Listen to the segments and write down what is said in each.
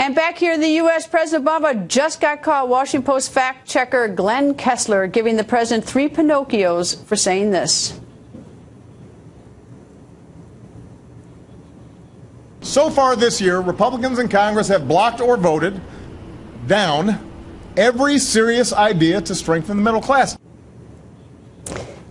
And back here in the U.S., President Obama just got caught. Washington Post fact checker Glenn Kessler giving the president 3 Pinocchios for saying this. So far this year, Republicans in Congress have blocked or voted down every serious idea to strengthen the middle class.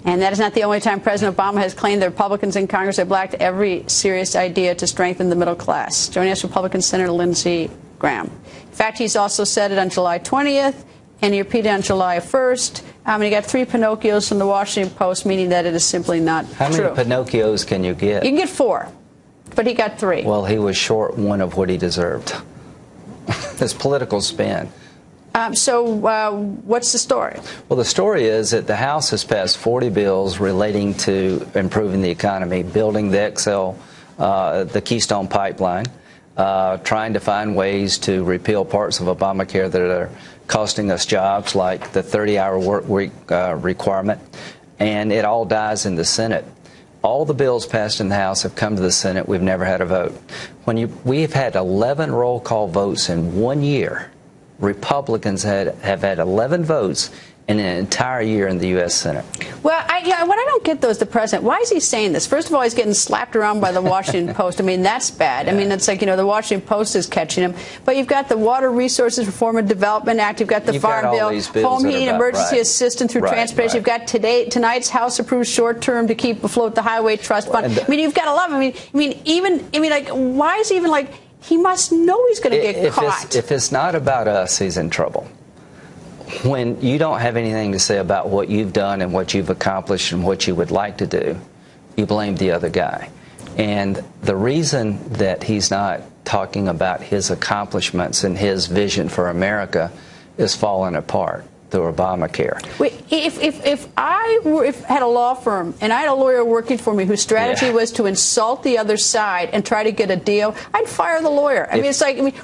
And that is not the only time President Obama has claimed the Republicans in Congress have blocked every serious idea to strengthen the middle class. Joining us, Republican Senator Lindsey Graham. In fact, he's also said it on July 20th, and he repeated on July 1st. And he got 3 Pinocchios from the Washington Post, meaning that it is simply not true. How many Pinocchios can you get? You can get 4, but he got 3. Well, he was short one of what he deserved. His political spin. What's the story? Well, the story is that the House has passed 40 bills relating to improving the economy, building the Keystone Pipeline, trying to find ways to repeal parts of Obamacare that are costing us jobs, like the 30-hour work week requirement, and it all dies in the Senate. All the bills passed in the House have come to the Senate. We've never had a vote. We've had 11 roll call votes in 1 year. Republicans have had 11 votes in an entire year in the U.S. Senate. Well, what I don't get, though, is the president. Why is he saying this? First of all, he's getting slapped around by the Washington Post. I mean, that's bad. Yeah. I mean, it's like, the Washington Post is catching him. But you've got the Water Resources Reform and Development Act. You've got the Farm Bill, Home Heating Emergency Assistance through Transportation. You've got tonight's House-approved short-term to keep afloat the Highway Trust Fund. I mean, you've got 11. Why is he even like... He must know he's going to get caught. If it's not about us, he's in trouble. When you don't have anything to say about what you've done and what you've accomplished and what you would like to do, you blame the other guy. And the reason that he's not talking about his accomplishments and his vision for America is falling apart through Obamacare. Wait, if I had a law firm and I had a lawyer working for me whose strategy was to insult the other side and try to get a deal, I'd fire the lawyer.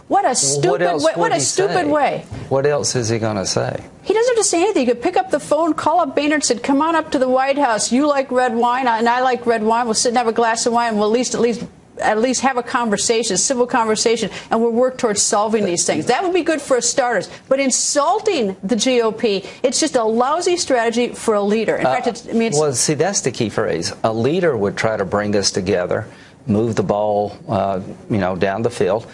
What a stupid way. What else is he going to say? He doesn't have to say anything. He could pick up the phone, call up Boehner and say, come on up to the White House. You like red wine and I like red wine. We'll sit and have a glass of wine and we'll at least have a conversation, a civil conversation, and we'll work towards solving these things. That would be good for starters. But insulting the GOP, it's just a lousy strategy for a leader. In fact, well, see, that's the key phrase. A leader would try to bring us together, move the ball, down the field.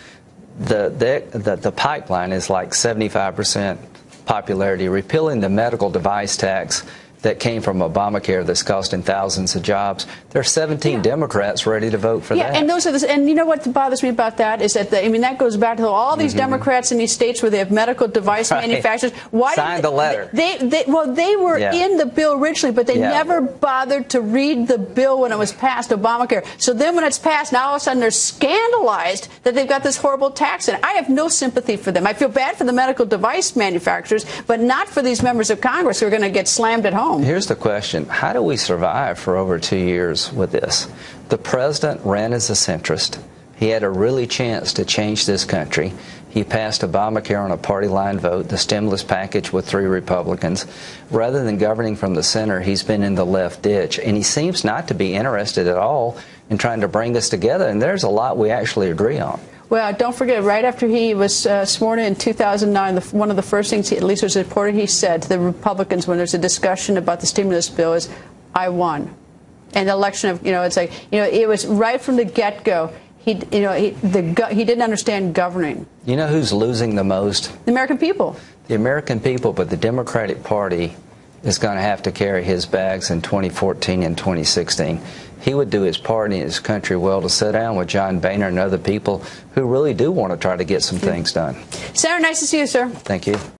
The pipeline is like 75% popularity. Repealing the medical device tax that came from Obamacare that's costing thousands of jobs. There are 17 Democrats ready to vote for that. And you know what bothers me about that is that that goes back to all these Democrats in these states where they have medical device manufacturers. Why signed the letter? They were in the bill originally, but they never bothered to read the bill when it was passed, Obamacare. So then when it's passed, now all of a sudden they're scandalized that they've got this horrible tax in. I have no sympathy for them. I feel bad for the medical device manufacturers, but not for these members of Congress who are going to get slammed at home. Here's the question. How do we survive for over 2 years with this? The president ran as a centrist. He had a really chance to change this country. He passed Obamacare on a party line vote, the stimulus package with 3 Republicans. Rather than governing from the center, he's been in the left ditch. And he seems not to be interested at all in trying to bring us together. And there's a lot we actually agree on. Well, don't forget, right after he was sworn in 2009, one of the first things, at least was reported, he said to the Republicans when there's a discussion about the stimulus bill is, I won. And the election of, it's like, it was right from the get-go. He didn't understand governing. You know who's losing the most? The American people. The American people, but the Democratic Party is going to have to carry his bags in 2014 and 2016. He would do his part in his country well to sit down with John Boehner and other people who really do want to try to get some things done. Senator, nice to see you, sir. Thank you.